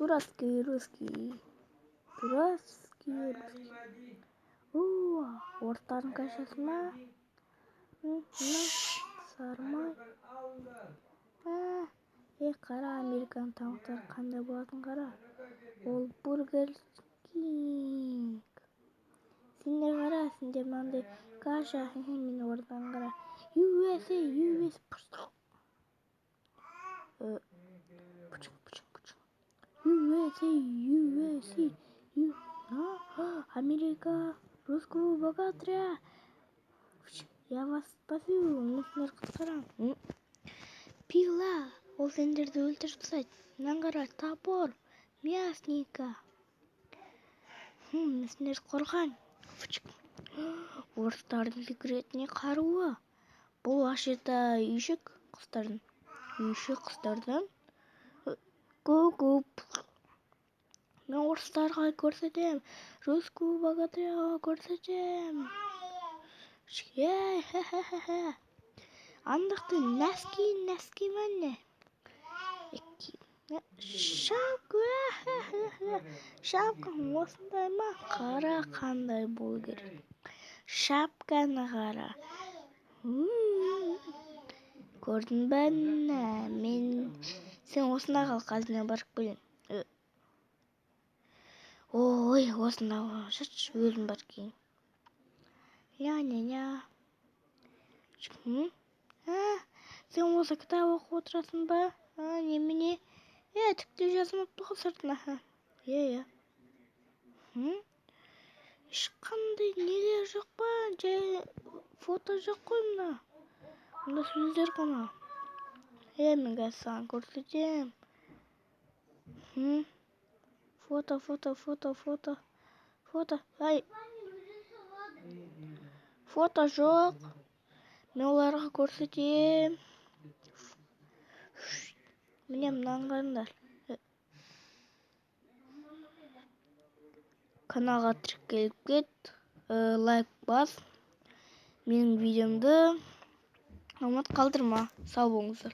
Дурацкий русский. Орыстардың кашасына. Сармай. Қара, американ тамақтары қандай болатын қара. Ол бургер кинг. Сендер қара, сендер мынандай каша. Мен ордан қара. USA. USA. Америка. Русского богатыря. Я вас спасу. Мен сендер құтқарам. Пила. Ол сендерді өлтіріп тастайды. Мынаны қара, топор. Мясника. Мен сендерді қорғайын. Орыстардың секретіне қаруы. Бұл ашета үйшік құстардың. Ку-ку. Мен орыстарға көрсетем. Русского богатыряға көрсетем. Андақты нәски мәне. Шапкаң осындай ма? Қара қандай болу керек. Шапканы қара. Көрдің бе? Сен осында қал, қазір барып келем. Ой, осында жүрші, өлім бар кейін. Ля-ля-ля. Сен осы кітап оқып отырасың ба? Немене? Тікте жазылыпты ғой сыртына. Иә. Ешқандай нелер жоқ па? Жай фото жоқ қой мына. Мында сөздер ғана. Мен қазір саған көрсетем. Фото. Ай. Фото жоқ. Мен оларға көрсетем. Міне мынаны қараңдар. Каналға тіркеліп кет. Лайк бас. Менің видеомды ұмыт қалдырма. Сау болыңыздар.